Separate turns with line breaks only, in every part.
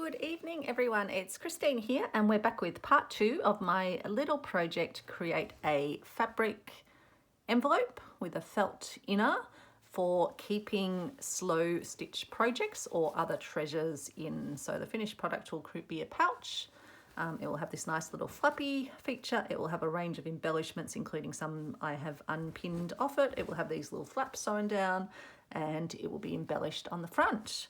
Good evening everyone, it's Christine here and we're back with part 2 of my little project to create a fabric envelope with a felt inner for keeping slow stitch projects or other treasures in. So the finished product will be a pouch. It will have this nice little flappy feature. It will have a range of embellishments, including some I have unpinned off it. It will have these little flaps sewn down and it will be embellished on the front.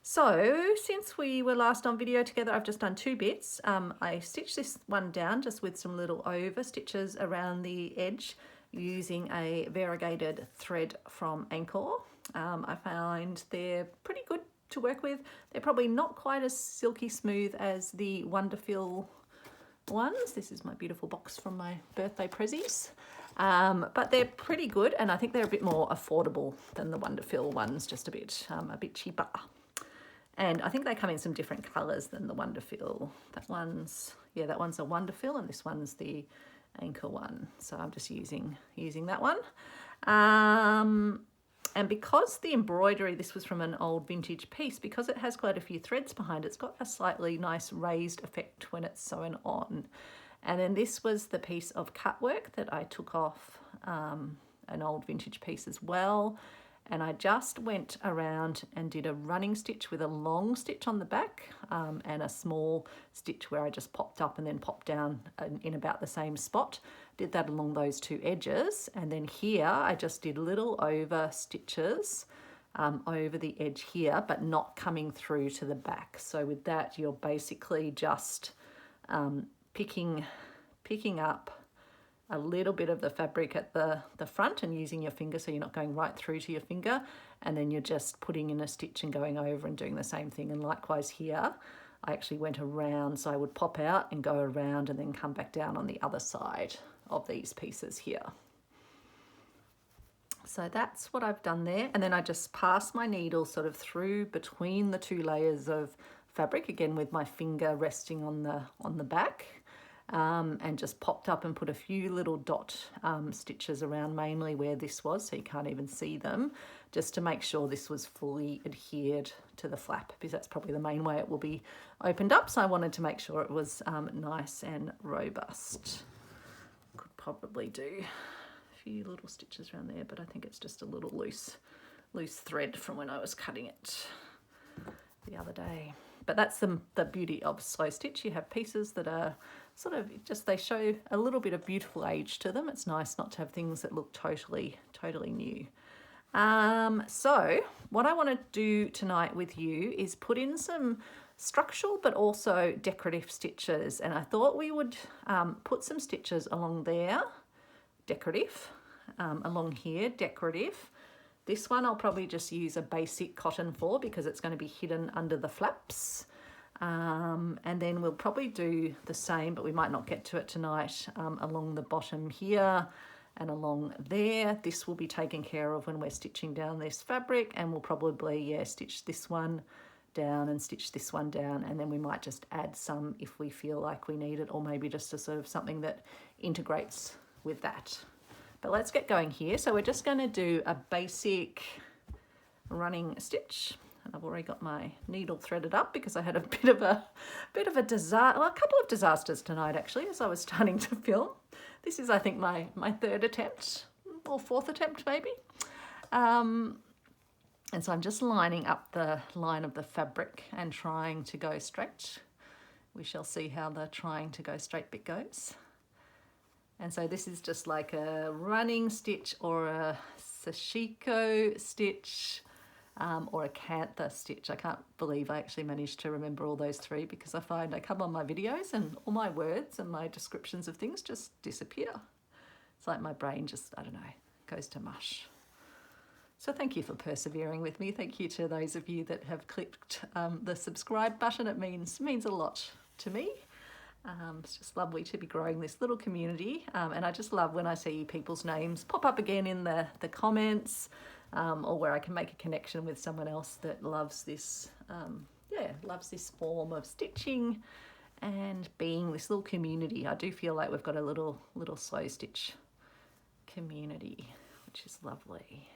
So since we were last on video together, I've just done 2 bits. I stitched this one down just with some little over stitches around the edge using a variegated thread from Anchor. I find they're pretty good to work with. They're probably not quite as silky smooth as the Wonderfil ones. This is my beautiful box from my birthday prezzies. But they're pretty good, and I think they're a bit more affordable than the Wonderfil ones, just a bit cheaper. And I think they come in some different colours than the Wonderfil. That one's a Wonderfil and this one's the Anchor one. So I'm just using that one. And because the embroidery, this was from an old vintage piece, because it has quite a few threads behind it, it's got a slightly nice raised effect when it's sewn on. And then this was the piece of cut work that I took off an old vintage piece as well. And I just went around and did a running stitch with a long stitch on the back and a small stitch where I just popped up and then popped down in about the same spot. Did that along those 2 edges. And then here I just did little over stitches over the edge here, but not coming through to the back. So with that, you're basically just picking up a little bit of the fabric at the front and using your finger so you're not going right through to your finger, and then you're just putting in a stitch and going over and doing the same thing. And likewise here, I actually went around, so I would pop out and go around and then come back down on the other side of these pieces here. So that's what I've done there, and then I just pass my needle sort of through between the 2 layers of fabric, again with my finger resting on the back. And just popped up and put a few little dot stitches around, mainly where this was, so you can't even see them, just to make sure this was fully adhered to the flap, because that's probably the main way it will be opened up. So I wanted to make sure it was nice and robust. Could probably do a few little stitches around there, but I think it's just a little loose thread from when I was cutting it the other day. But that's the beauty of slow stitch. You have pieces that are sort of just, they show a little bit of beautiful age to them. It's nice not to have things that look totally new. So what I want to do tonight with you is put in some structural but also decorative stitches. And I thought we would put some stitches along there, decorative, along here, decorative. This one I'll probably just use a basic cotton for because it's going to be hidden under the flaps. And then we'll probably do the same, but we might not get to it tonight, along the bottom here and along there. This will be taken care of when we're stitching down this fabric, and we'll probably stitch this one down and stitch this one down, and then we might just add some if we feel like we need it, or maybe just a sort of something that integrates with that. But let's get going here. So we're just going to do a basic running stitch, and I've already got my needle threaded up because I had a bit of a disaster, well, a couple of disasters tonight actually as I was starting to film. This is, I think, my 3rd attempt or 4th attempt maybe. And so I'm just lining up the line of the fabric and trying to go straight. We shall see how the trying to go straight bit goes. And so this is just like a running stitch or a sashiko stitch or a cantha stitch. I can't believe I actually managed to remember all those 3 because I find I come on my videos and all my words and my descriptions of things just disappear. It's like my brain just, I don't know, goes to mush. So thank you for persevering with me. Thank you to those of you that have clicked the subscribe button. It means a lot to me. It's just lovely to be growing this little community, and I just love when I see people's names pop up again in the comments, or where I can make a connection with someone else that loves this loves this form of stitching and being this little community. I do feel like we've got a little slow stitch community, which is lovely.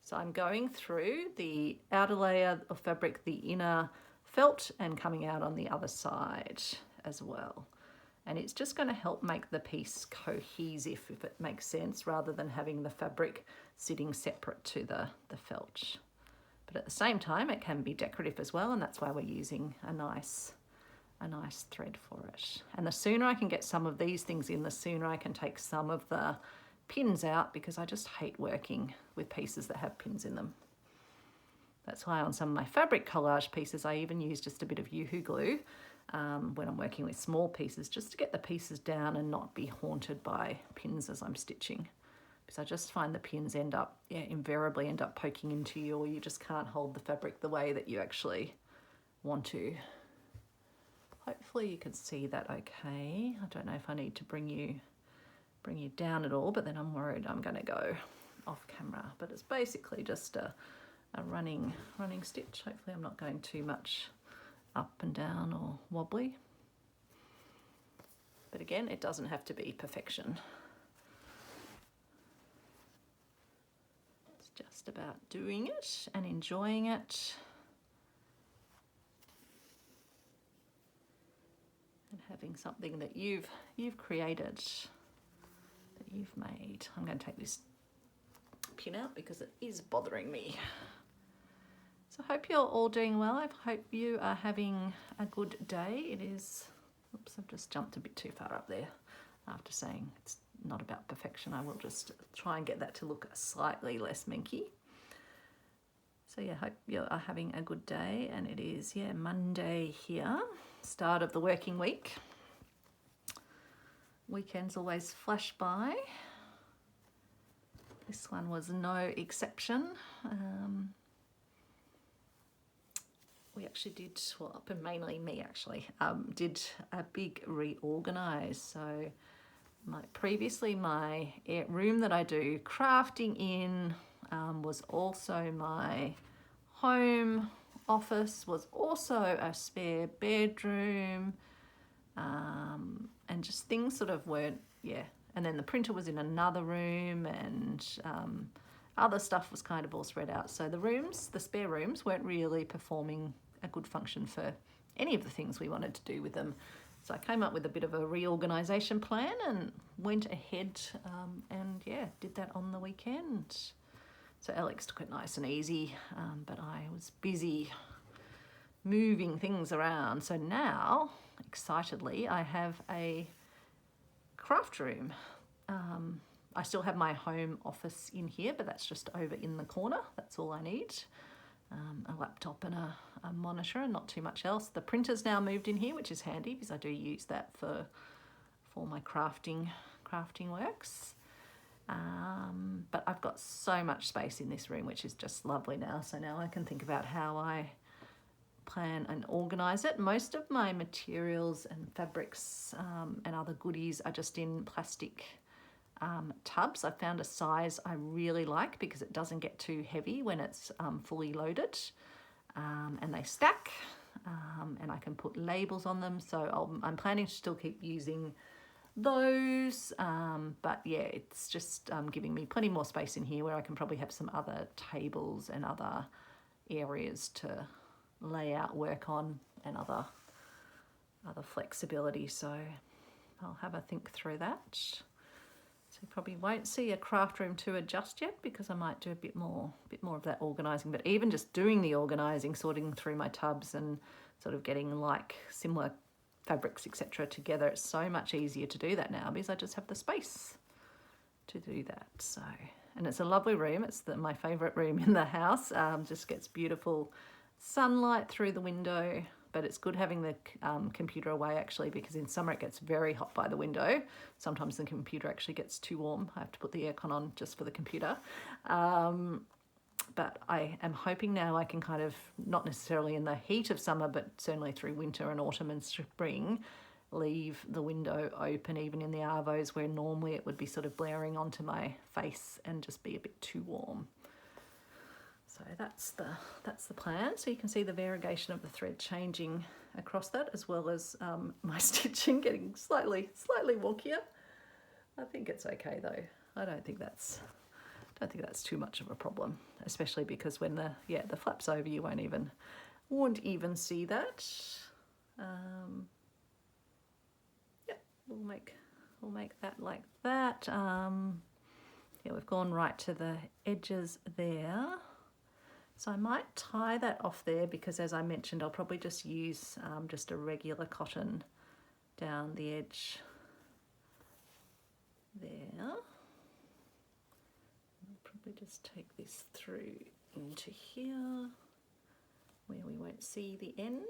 So I'm going through the outer layer of fabric, the inner felt, and coming out on the other side as well. And it's just going to help make the piece cohesive, if it makes sense, rather than having the fabric sitting separate to the felt. But at the same time, it can be decorative as well, and that's why we're using a nice thread for it. And the sooner I can get some of these things in, the sooner I can take some of the pins out, because I just hate working with pieces that have pins in them. That's why on some of my fabric collage pieces, I even use just a bit of Yoo-hoo glue when I'm working with small pieces, just to get the pieces down and not be haunted by pins as I'm stitching. Because I just find the pins invariably end up poking into you, or you just can't hold the fabric the way that you actually want to. Hopefully you can see that okay. I don't know if I need to bring you down at all, but then I'm worried I'm going to go off camera. But it's basically just a running stitch. Hopefully I'm not going too much up and down or wobbly. But again, it doesn't have to be perfection. It's just about doing it and enjoying it. And having something that you've created, that you've made. I'm going to take this pin out because it is bothering me. So I hope you're all doing well. I hope you are having a good day. It is, oops, I've just jumped a bit too far up there. After saying it's not about perfection, I will just try and get that to look slightly less minky. So yeah, hope you are having a good day. And it is, yeah, Monday here, start of the working week. Weekends always flash by. This one was no exception. We actually did, well, but mainly me actually, did a big reorganize. So previously my room that I do crafting in was also my home office, was also a spare bedroom, and just things sort of weren't, yeah. And then the printer was in another room, and other stuff was kind of all spread out. So the spare rooms weren't really performing a good function for any of the things we wanted to do with them. So I came up with a bit of a reorganization plan and went ahead and yeah, did that on the weekend. So Alex took it nice and easy, but I was busy moving things around. So now, excitedly, I have a craft room. I still have my home office in here, but that's just over in the corner. That's all I need. A laptop and a monitor and not too much else. The printer's now moved in here, which is handy because I do use that for my crafting works. But I've got so much space in this room, which is just lovely now. So now I can think about how I plan and organize it. Most of my materials and fabrics and other goodies are just in plastic tubs. I found a size I really like because it doesn't get too heavy when it's fully loaded, and they stack, and I can put labels on them. So I'm planning to still keep using those, but yeah, it's just giving me plenty more space in here where I can probably have some other tables and other areas to lay out work on, and other flexibility. So I'll have a think through that. So you probably won't see a craft room tour just yet because I might do a bit more of that organising. But even just doing the organising, sorting through my tubs and sort of getting like similar fabrics, etc. together, it's so much easier to do that now because I just have the space to do that. So, and it's a lovely room. It's my favourite room in the house. Just gets beautiful sunlight through the window. But it's good having the computer away actually, because in summer it gets very hot by the window. Sometimes the computer actually gets too warm. I have to put the aircon on just for the computer. But I am hoping now I can kind of, not necessarily in the heat of summer, but certainly through winter and autumn and spring, leave the window open even in the arvos where normally it would be sort of blaring onto my face and just be a bit too warm. So that's the plan. So you can see the variegation of the thread changing across that, as well as my stitching getting slightly wonkier. I think it's okay though. I don't think that's don't think that's too much of a problem, especially because when the flap's over, you won't even see that. We'll make that like that. Yeah, we've gone right to the edges there. So I might tie that off there because, as I mentioned, I'll probably just use just a regular cotton down the edge there. I'll probably just take this through into here where we won't see the end.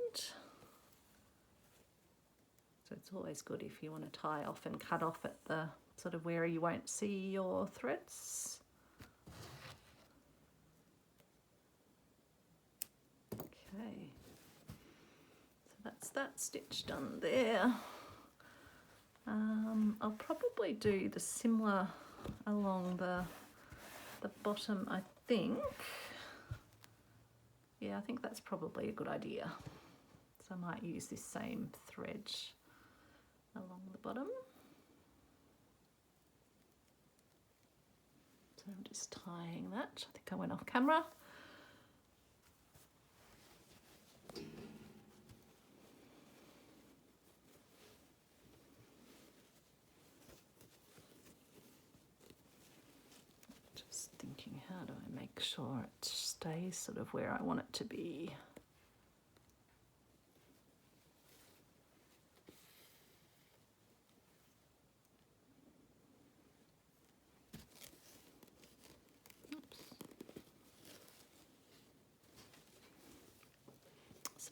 So it's always good if you want to tie off and cut off at the sort of where you won't see your threads. Okay, so that's that stitch done there. I'll probably do the similar along the bottom, I think. Yeah, I think that's probably a good idea. So I might use this same thread along the bottom. So I'm just tying that. I think I went off camera. Just thinking, how do I make sure it stays sort of where I want it to be?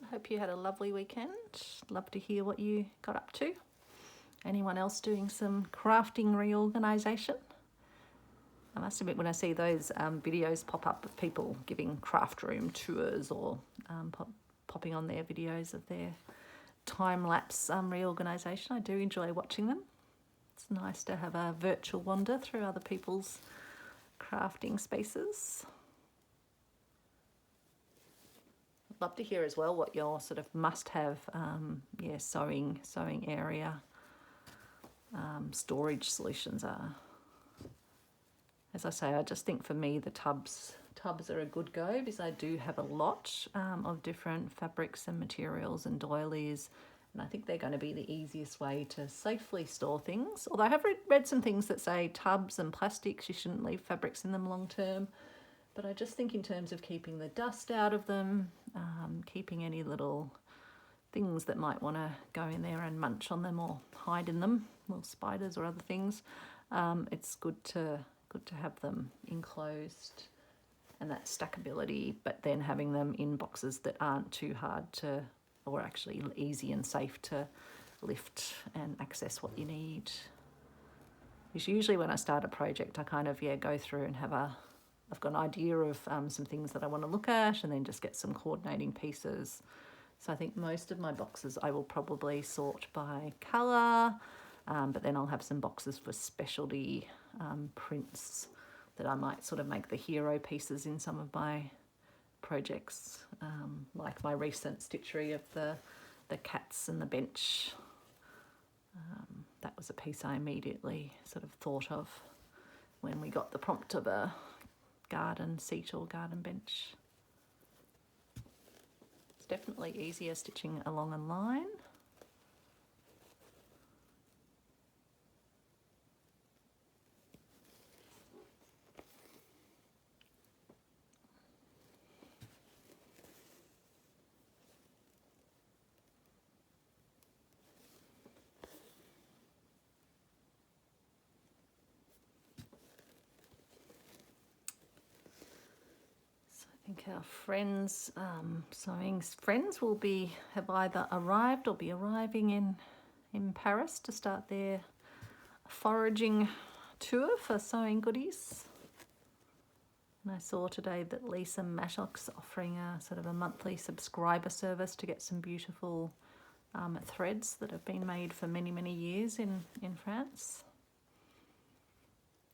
I hope you had a lovely weekend. Love to hear what you got up to. Anyone else doing some crafting reorganisation? I must admit, when I see those videos pop up of people giving craft room tours or popping on their videos of their time-lapse reorganisation, I do enjoy watching them. It's nice to have a virtual wander through other people's crafting spaces. Love to hear as well what your sort of must-have sewing area storage solutions are. As I say, I just think for me the tubs are a good go because I do have a lot of different fabrics and materials and doilies, and I think they're going to be the easiest way to safely store things. Although I have read some things that say tubs and plastics, you shouldn't leave fabrics in them long term. But I just think in terms of keeping the dust out of them, keeping any little things that might want to go in there and munch on them or hide in them, little spiders or other things, it's good to have them enclosed and that stackability, but then having them in boxes that aren't too hard to, or actually easy and safe to lift and access what you need. Because usually when I start a project, I kind of go through and I've got an idea of some things that I want to look at and then just get some coordinating pieces. So I think most of my boxes I will probably sort by colour, but then I'll have some boxes for specialty prints that I might sort of make the hero pieces in some of my projects, like my recent stitchery of the cats and the bench. That was a piece I immediately sort of thought of when we got the prompt of a garden seat or garden bench. It's definitely easier stitching along a line. I think our friends, sewing friends, have either arrived or be arriving in Paris to start their foraging tour for sewing goodies. And I saw today that Lisa Mattock's offering a sort of a monthly subscriber service to get some beautiful threads that have been made for many, many years in France.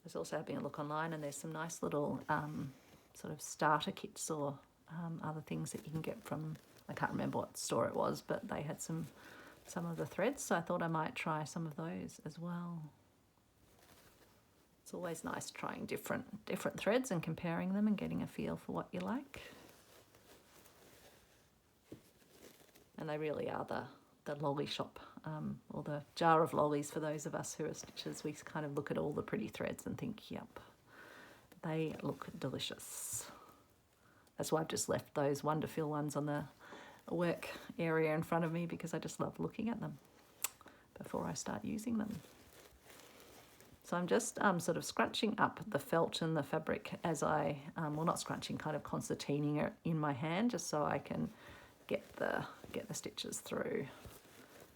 There's also having a look online, and there's some nice little sort of starter kits or other things that you can get from, I can't remember what store it was, but they had some of the threads, so I thought I might try some of those as well. It's always nice trying different threads and comparing them and getting a feel for what you like. And they really are the lolly shop, or the jar of lollies for those of us who are stitchers. We kind of look at all the pretty threads and think, yep, they look delicious. That's why I've just left those Wonderfil ones on the work area in front of me, because I just love looking at them before I start using them. So I'm just sort of scrunching up the felt and the fabric as I, well, not scrunching, kind of concertining it in my hand, just so I can get the stitches through.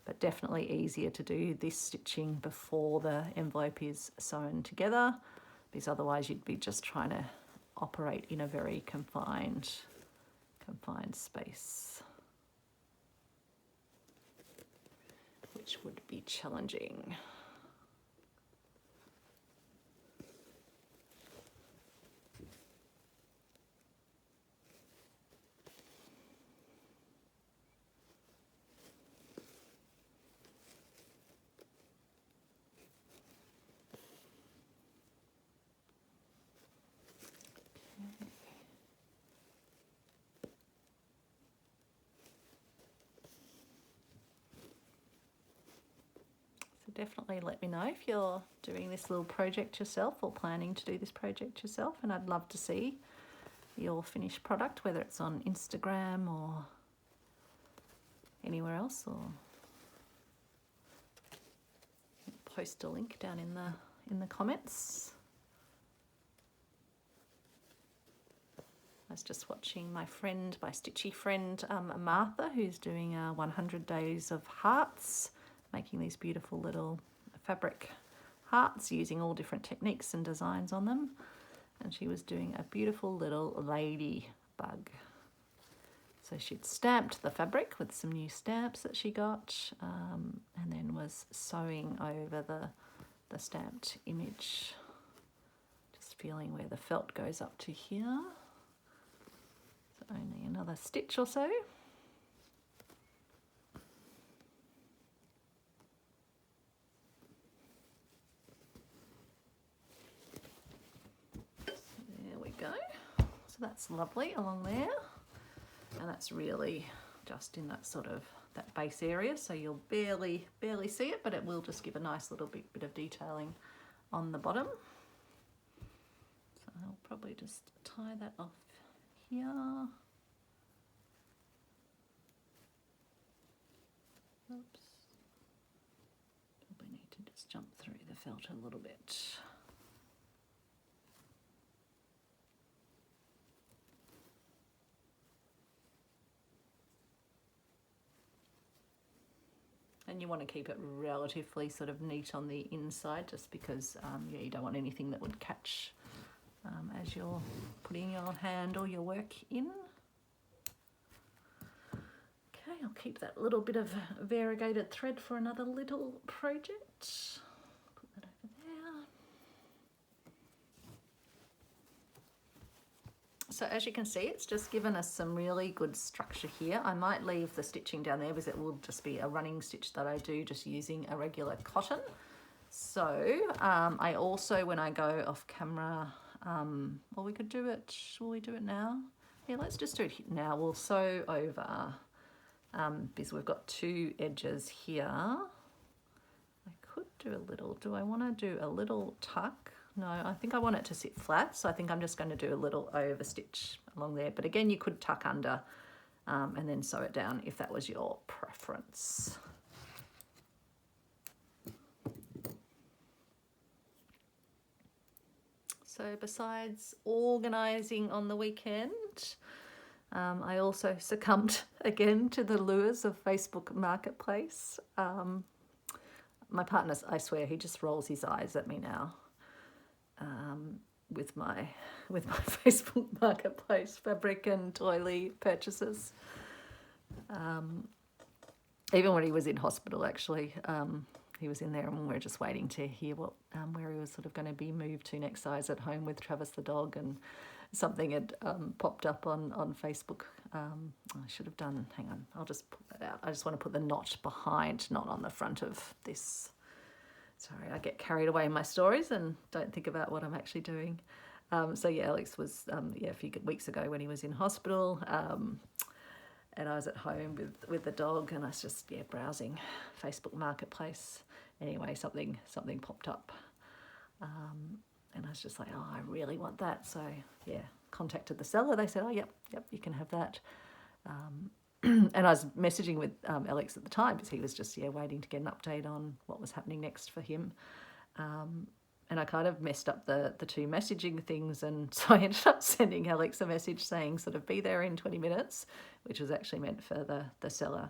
But definitely easier to do this stitching before the envelope is sewn together, because otherwise you'd be just trying to operate in a very confined space, which would be challenging. Definitely let me know if you're doing this little project yourself or planning to do this project yourself, and I'd love to see your finished product, whether it's on Instagram or anywhere else, or post a link down in the comments. I was just watching my stitchy friend Martha, who's doing 100 Days of Hearts, making these beautiful little fabric hearts using all different techniques and designs on them. And she was doing a beautiful little ladybug. So she'd stamped the fabric with some new stamps that she got, and then was sewing over the stamped image. Just feeling where the felt goes up to here. So only another stitch or so. So that's lovely along there, and that's really just in that sort of that base area, so you'll barely see it, but it will just give a nice little bit of detailing on the bottom. So I'll probably just tie that off here. Oops. Probably need to just jump through the felt a little bit. And you want to keep it relatively sort of neat on the inside, just because yeah, you don't want anything that would catch as you're putting your hand or your work in. Okay, I'll keep that little bit of variegated thread for another little project. Put that over there. So as you can see, it's just given us some really good structure here. I might leave the stitching down there because it will just be a running stitch that I do just using a regular cotton. So I also, when I go off camera, well, we could do it, shall we do it now? Yeah, let's just do it now. We'll sew over, because we've got two edges here. I could do a little, do I want to do a little tuck? No, I think I want it to sit flat, so I think I'm just going to do a little over stitch along there. But again, you could tuck under and then sew it down if that was your preference. So besides organising on the weekend, I also succumbed again to the lures of Facebook Marketplace. My partner, I swear, he just rolls his eyes at me now. With my Facebook Marketplace fabric and doily purchases. Even when he was in hospital, actually, he was in there and we were just waiting to hear what where he was sort of going to be moved to next. So I was at home with Travis the dog, and something had popped up on Facebook. I should have done, hang on, I'll just put that out. I just want to put the notch behind, not on the front of this Sorry, I get carried away in my stories and don't think about what I'm actually doing. So yeah, Alex was a few weeks ago when he was in hospital, and I was at home with the dog, and I was just browsing Facebook Marketplace. Anyway, something popped up, and I was just like, oh, I really want that. So yeah, contacted the seller. They said, oh yep, you can have that. And I was messaging with Alex at the time because he was just waiting to get an update on what was happening next for him. And I kind of messed up the two messaging things, and so I ended up sending Alex a message saying sort of be there in 20 minutes, which was actually meant for the seller.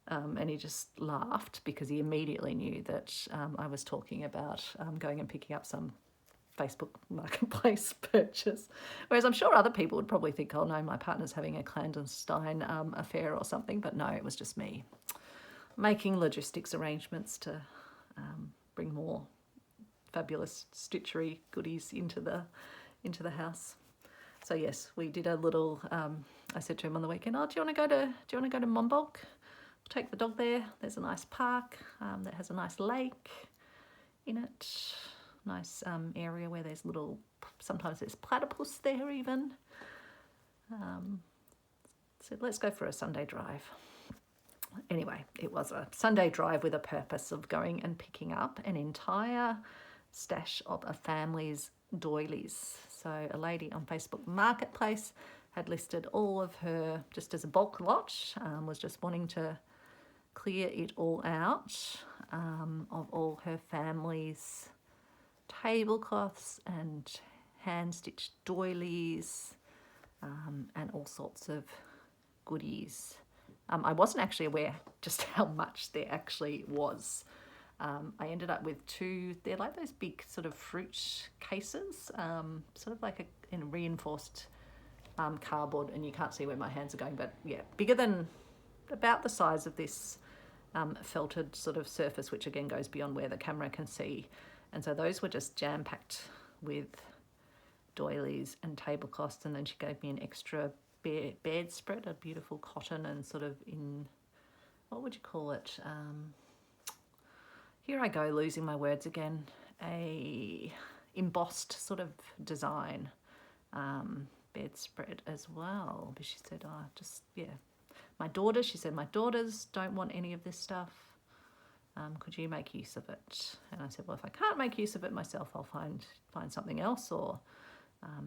And he just laughed because he immediately knew that I was talking about going and picking up some Facebook Marketplace purchase. Whereas I'm sure other people would probably think, oh no, my partner's having a clandestine affair or something. But no, it was just me making logistics arrangements to bring more fabulous stitchery goodies into the house. So yes, we did a little. I said to him on the weekend, "Oh, do you want to go to Monbulk? We'll take the dog there. There's a nice park that has a nice lake in it. Nice area where there's sometimes there's platypus there even. So let's go for a Sunday drive." Anyway, it was a Sunday drive with a purpose of going and picking up an entire stash of a family's doilies. So a lady on Facebook Marketplace had listed all of her, just as a bulk lot, was just wanting to clear it all out of all her family's tablecloths and hand-stitched doilies and all sorts of goodies. I wasn't actually aware just how much there actually was. I ended up with two, they're like those big sort of fruit cases, sort of like in reinforced cardboard, and you can't see where my hands are going, but yeah, bigger than, about the size of this felted sort of surface, which again goes beyond where the camera can see. And so those were just jam-packed with doilies and tablecloths, and then she gave me an extra bedspread, a beautiful cotton and sort of in, what would you call it? Here I go, losing my words again. A embossed sort of design bedspread as well. But she said, she said, my daughters don't want any of this stuff. Could you make use of it? And I said, well, if I can't make use of it myself, I'll find something else or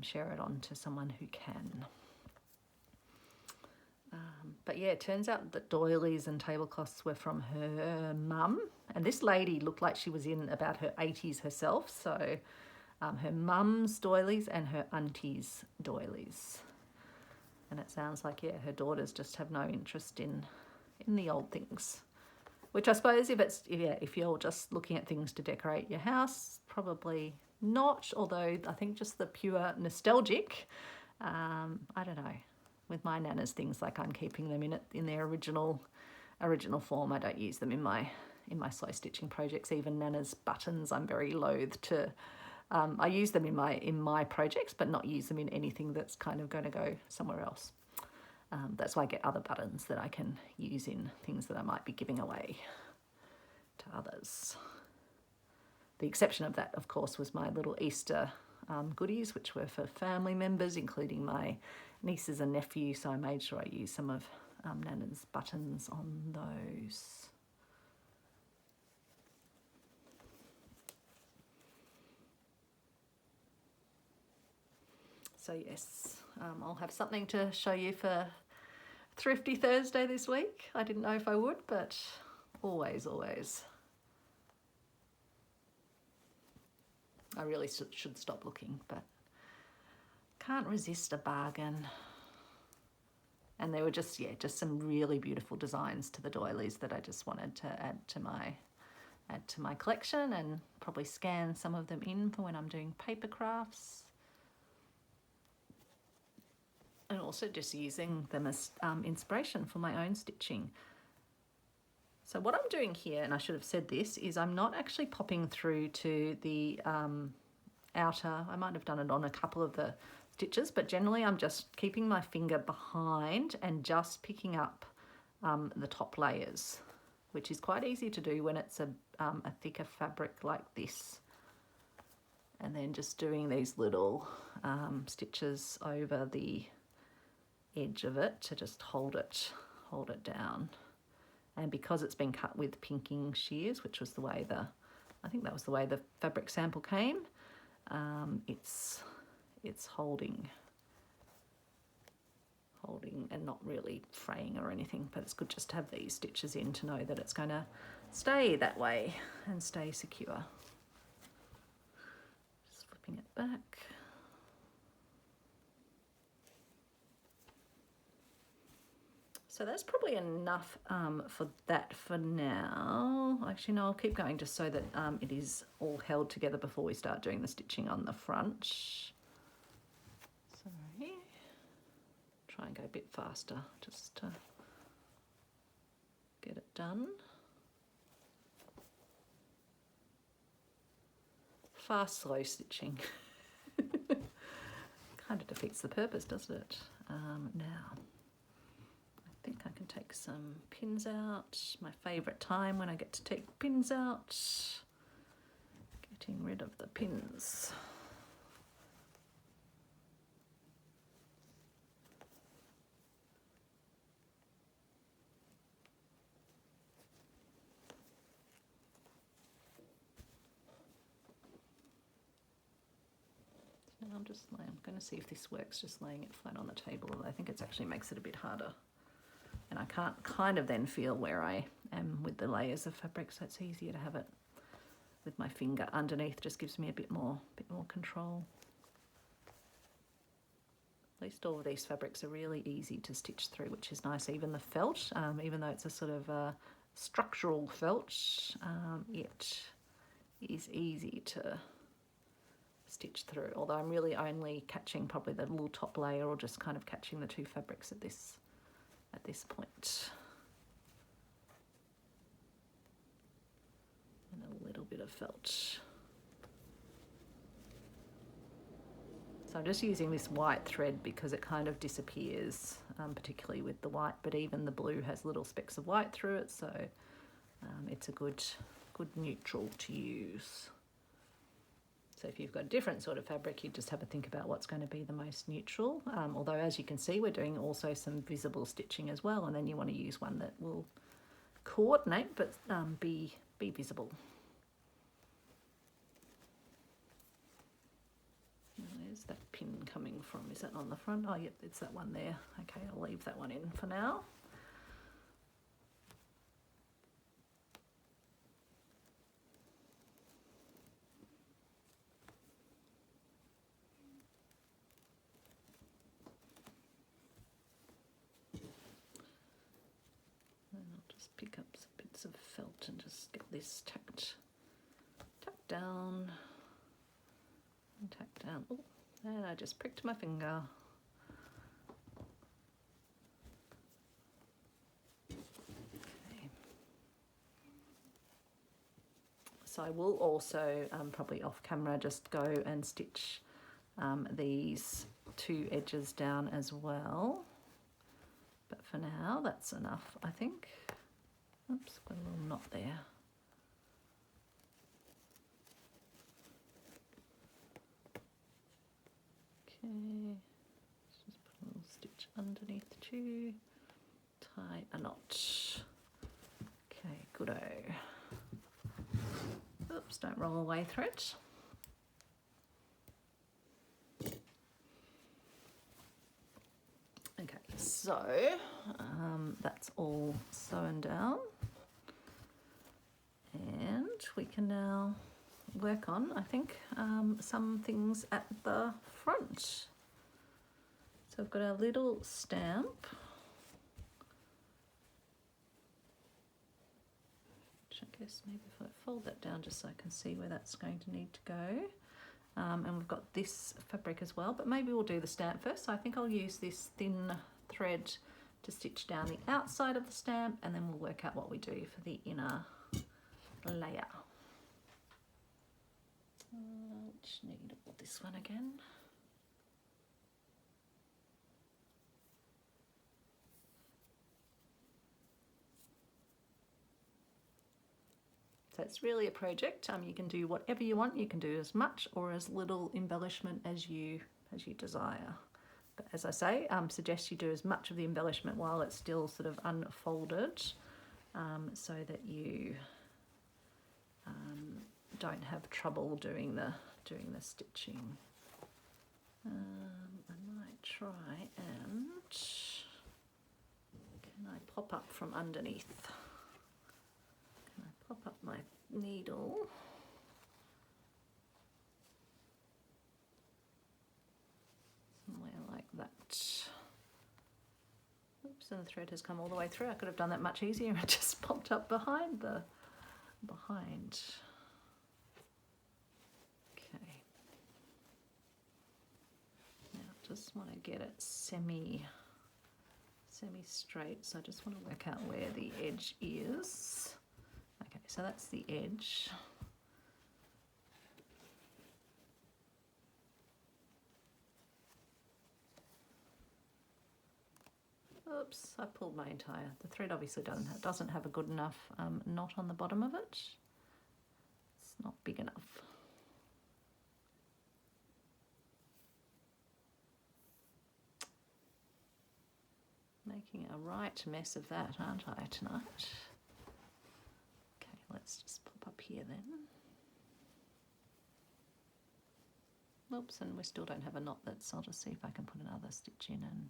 share it on to someone who can. But yeah, it turns out that doilies and tablecloths were from her mum. And this lady looked like she was in about her 80s herself. So her mum's doilies and her auntie's doilies. And it sounds like, her daughters just have no interest in the old things. Which I suppose if you're just looking at things to decorate your house, probably not. Although I think just the pure nostalgic, I don't know. With my Nana's things, like I'm keeping them in their original form. I don't use them in my slow stitching projects. Even Nana's buttons, I'm very loath to. I use them in my projects, but not use them in anything that's kind of going to go somewhere else. That's why I get other buttons that I can use in things that I might be giving away to others. The exception of that, of course, was my little Easter goodies, which were for family members, including my nieces and nephews. So I made sure I used some of Nana's buttons on those. So yes, I'll have something to show you for Thrifty Thursday this week. I didn't know if I would, but always. I really should stop looking, but can't resist a bargain. And there were just some really beautiful designs to the doilies that I just wanted to add to my collection, and probably scan some of them in for when I'm doing paper crafts. And also just using them as inspiration for my own stitching. So what I'm doing here, and I should have said this, is I'm not actually popping through to the outer. I might have done it on a couple of the stitches, but generally I'm just keeping my finger behind and just picking up the top layers. which is quite easy to do when it's a thicker fabric like this. And then just doing these little stitches over the edge of it to just hold it down. And because it's been cut with pinking shears, which was the way I think that was the way the fabric sample came, it's holding and not really fraying or anything, but it's good just to have these stitches in to know that it's going to stay that way and stay secure. Just flipping it back. So that's probably enough for that for now. Actually, no, I'll keep going just so that it is all held together before we start doing the stitching on the front. Sorry. Try and go a bit faster just to get it done. Fast, slow stitching. Kind of defeats the purpose, doesn't it? Now, I think I can take some pins out. My favourite time when I get to take pins out. Getting rid of the pins. I'm going to see if this works, just laying it flat on the table. I think it actually makes it a bit harder. And I can't kind of then feel where I am with the layers of fabric, so it's easier to have it with my finger underneath. Just gives me a bit more control. At least all of these fabrics are really easy to stitch through, which is nice. Even the felt, even though it's a sort of structural felt, it is easy to stitch through. Although I'm really only catching probably the little top layer, or just kind of catching the two fabrics at this point. And a little bit of felt. So I'm just using this white thread because it kind of disappears, particularly with the white, but even the blue has little specks of white through it, so it's a good neutral to use. So if you've got a different sort of fabric, you just have a think about what's going to be the most neutral. Although, as you can see, we're doing also some visible stitching as well, and then you want to use one that will coordinate but be visible. Where's that pin coming from? Is that on the front? Oh, yep, it's that one there. Okay, I'll leave that one in for now. Pick up some bits of felt and just get this tacked down and tacked down. Oh, and I just pricked my finger. Okay. So I will also probably off camera just go and stitch these two edges down as well. But for now, that's enough, I think. Oops, got a little knot there. Okay, just put a little stitch underneath too. Tie a knot. Okay, good-o. Oops, don't roll away through it. Okay, so that's all sewn down. And we can now work on, I think, some things at the front. So I've got a little stamp, which I guess maybe if I fold that down just so I can see where that's going to need to go. And we've got this fabric as well, but maybe we'll do the stamp first. So I think I'll use this thin thread to stitch down the outside of the stamp, and then we'll work out what we do for the inner layer. Which needle? This one again. So it's really a project. You can do whatever you want. You can do as much or as little embellishment as you desire. But as I say, suggest you do as much of the embellishment while it's still sort of unfolded, so that you don't have trouble doing the stitching. I might try and can I pop up from underneath? Can I pop up my needle? Somewhere like that. Oops, and the thread has come all the way through. I could have done that much easier. It just popped up behind. Okay. Now just want to get it semi-straight, so I just want to work out where the edge is. Okay, so that's the edge. Oops, I pulled my entire, the thread obviously doesn't have a good enough knot on the bottom of it. It's not big enough. Making a right mess of that, aren't I, tonight? Okay, let's just pop up here then. Oops, and we still don't have a knot. I'll just see if I can put another stitch in and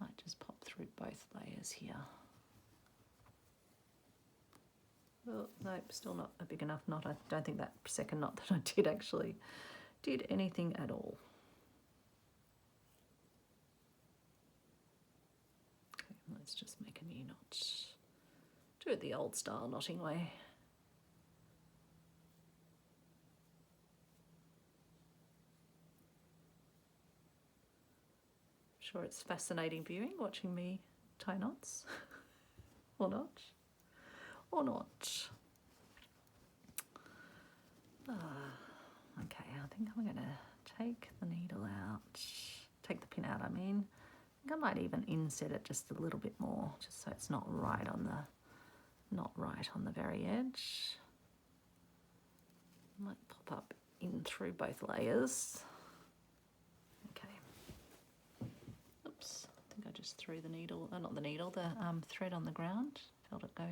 might just pop through both layers here. Oh, nope, still not a big enough knot. I don't think that second knot that I did actually did anything at all. Okay, let's just make a new knot. Do it the old style knotting way. Sure, it's fascinating viewing, watching me tie knots. Or not. Or not. Okay, I think I'm going to take the needle out, take the pin out, I mean. I think I might even inset it just a little bit more, just so it's not right on the very edge. Might pop up in through both layers. I think I just threw the needle, not the needle, the thread on the ground. Felt it go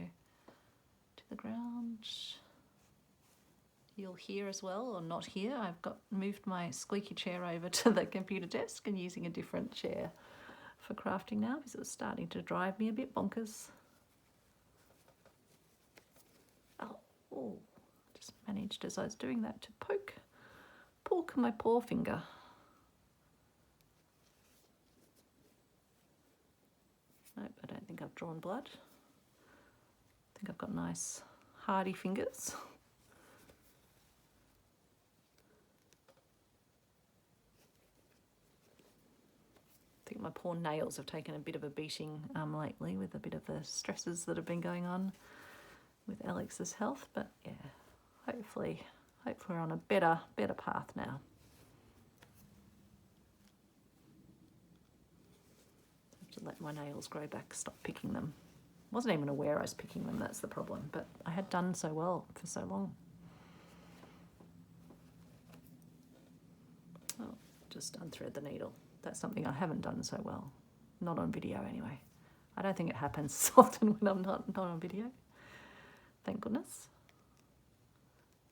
to the ground. You'll hear as well, or not hear, I've moved my squeaky chair over to the computer desk and using a different chair for crafting now because it was starting to drive me a bit bonkers. Oh, just managed as I was doing that to poke my poor finger. Nope, I don't think I've drawn blood. I think I've got nice hardy fingers. I think my poor nails have taken a bit of a beating lately with a bit of the stresses that have been going on with Alex's health, but yeah, hopefully we're on a better path now. To let my nails grow back, stop picking them. Wasn't even aware I was picking them, that's the problem, but I had done so well for so long. Oh, just unthread the needle. That's something I haven't done so well. Not on video anyway. I don't think it happens so often when I'm not on video. Thank goodness.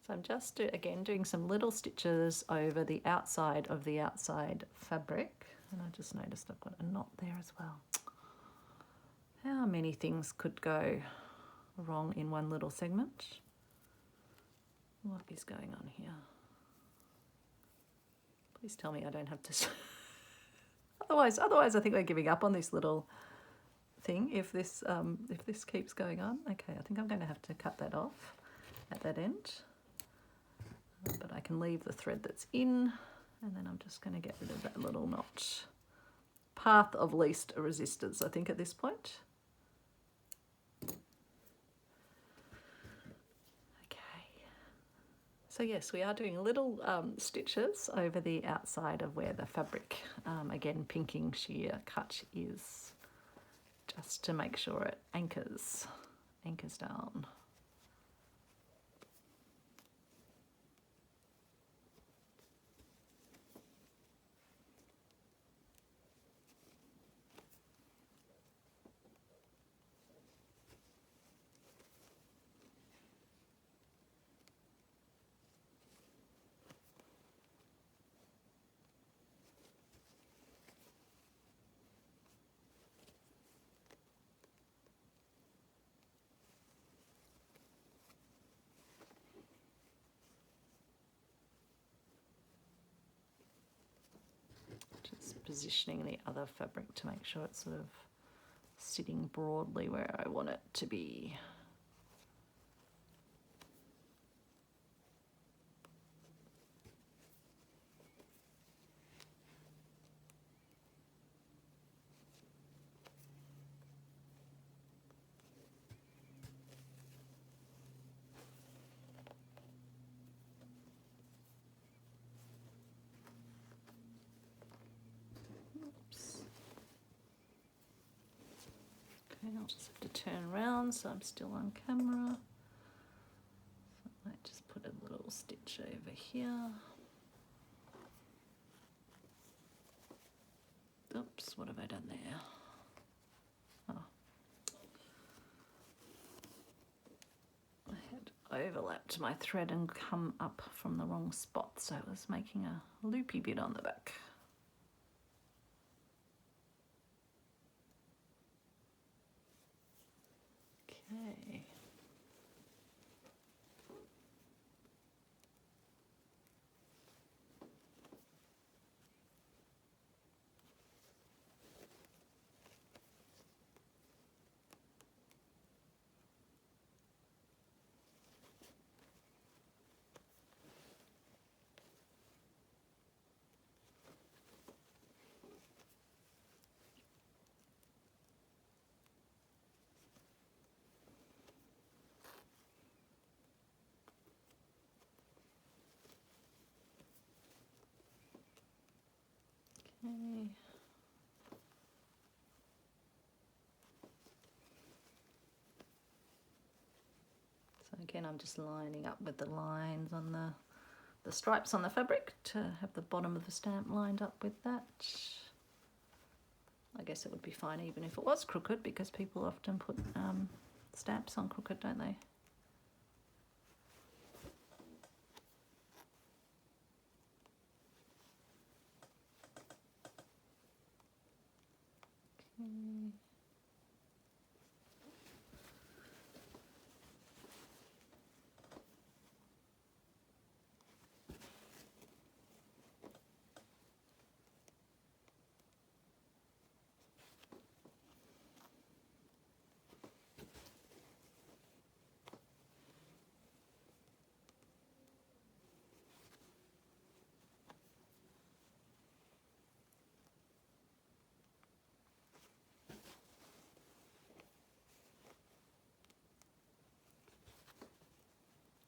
So I'm just, again, doing some little stitches over the outside of the outside fabric. And I just noticed I've got a knot there as well. How many things could go wrong in one little segment? What is going on here? Please tell me I don't have to... otherwise I think they're giving up on this little thing if this keeps going on. Okay, I think I'm going to have to cut that off at that end. But I can leave the thread that's in, and then I'm just going to get rid of that little knot. Path of least resistance, I think, at this point. Okay. So yes, we are doing little stitches over the outside of where the fabric, again, pinking sheer cut is, just to make sure it anchors down. positioning the other fabric to make sure it's sort of sitting broadly where I want it to be. Okay, I'll just have to turn around so I'm still on camera. So I might just put a little stitch over here. Oops, what have I done there? Oh. I had overlapped my thread and come up from the wrong spot, so I was making a loopy bit on the back. Okay. Okay. So again, I'm just lining up with the lines on the stripes on the fabric to have the bottom of the stamp lined up with that. I guess it would be fine even if it was crooked, because people often put stamps on crooked, don't they? Okay.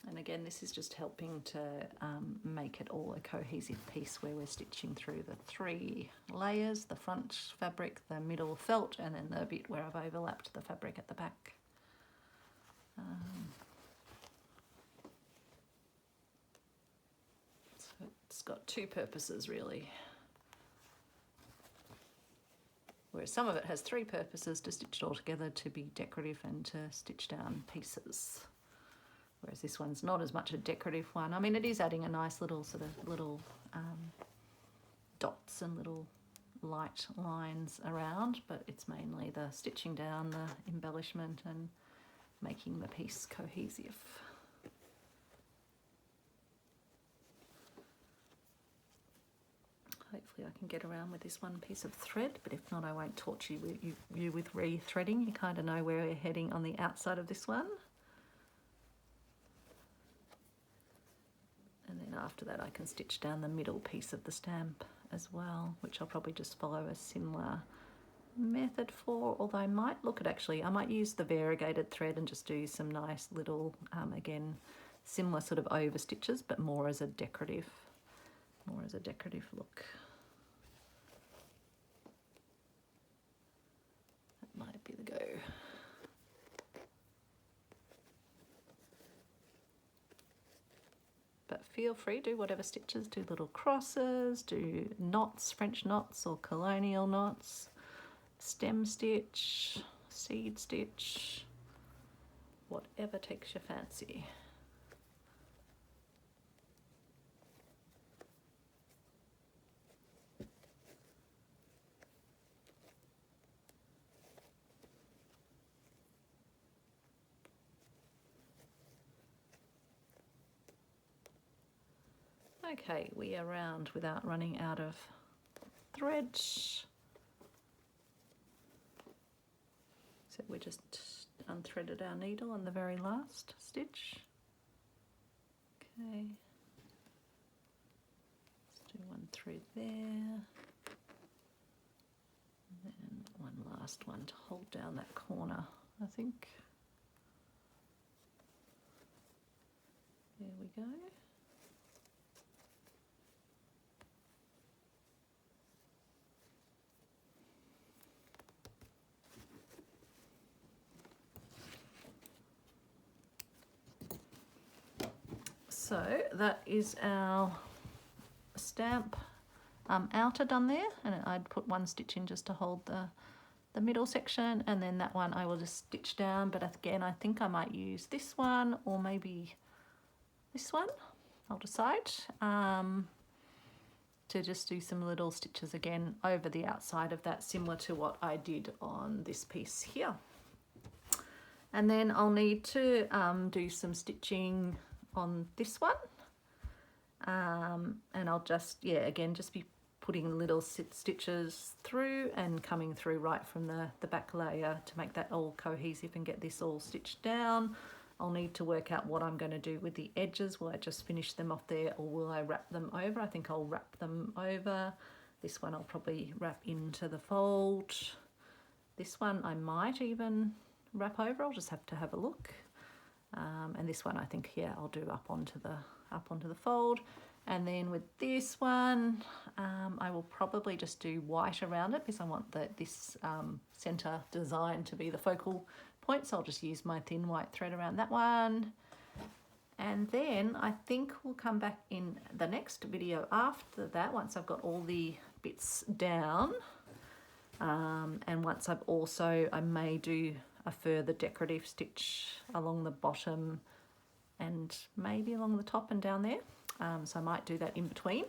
And again, this is just helping to make it all a cohesive piece where we're stitching through the 3 layers, the front fabric, the middle felt, and then the bit where I've overlapped the fabric at the back. So it's got 2 purposes really. Whereas some of it has 3 purposes: to stitch it all together, to be decorative, and to stitch down pieces. Whereas this one's not as much a decorative one. I mean, it is adding a nice little sort of little dots and little light lines around, but it's mainly the stitching down, the embellishment, and making the piece cohesive. Hopefully I can get around with this one piece of thread, but if not, I won't torture you with re-threading. You kind of know where we're heading on the outside of this one. And then after that I can stitch down the middle piece of the stamp as well, which I'll probably just follow a similar method for, although I might look at I might use the variegated thread and just do some nice little, again, similar sort of over stitches, but more as a decorative look. That might be the go. But feel free, do whatever stitches, do little crosses, do knots, French knots or colonial knots, stem stitch, seed stitch, whatever takes your fancy. Okay, we are round without running out of thread. So we just unthreaded our needle on the very last stitch. Okay, let's do one thread there, and then one last one to hold down that corner, I think. There we go. So that is our stamp outer done there, and I'd put one stitch in just to hold the middle section, and then that one I will just stitch down, but again I think I might use this one or maybe this one, I'll decide, to just do some little stitches again over the outside of that, similar to what I did on this piece here. And then I'll need to do some stitching on this one, and I'll just, yeah, again just be putting little stitches through and coming through right from the back layer to make that all cohesive and get this all stitched down. I'll need to work out what I'm going to do with the edges. Will I just finish them off there, or will I wrap them over? I think I'll wrap them over. This one I'll probably wrap into the fold. This one I might even wrap over. I'll just have to have a look. And this one I think, yeah, I'll do up onto the fold. And then with this one, I will probably just do white around it because I want this center design to be the focal point. So I'll just use my thin white thread around that one. And then I think we'll come back in the next video after that, once I've got all the bits down. And once I may do a further decorative stitch along the bottom and maybe along the top and down there. So I might do that in between,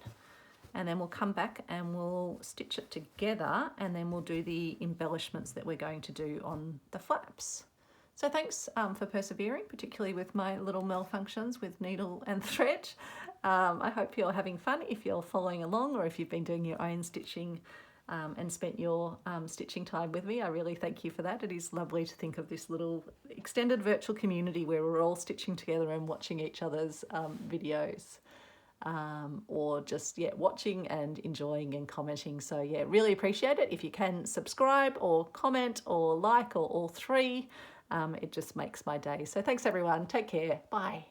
and then we'll come back and we'll stitch it together, and then we'll do the embellishments that we're going to do on the flaps. So thanks for persevering, particularly with my little malfunctions with needle and thread. I hope you're having fun if you're following along, or if you've been doing your own stitching and spent your stitching time with me. I really thank you for that. It is lovely to think of this little extended virtual community where we're all stitching together and watching each other's videos, or just, yeah, watching and enjoying and commenting. So yeah, really appreciate it. If you can subscribe or comment or like, or all three, it just makes my day. So thanks everyone. Take care. Bye.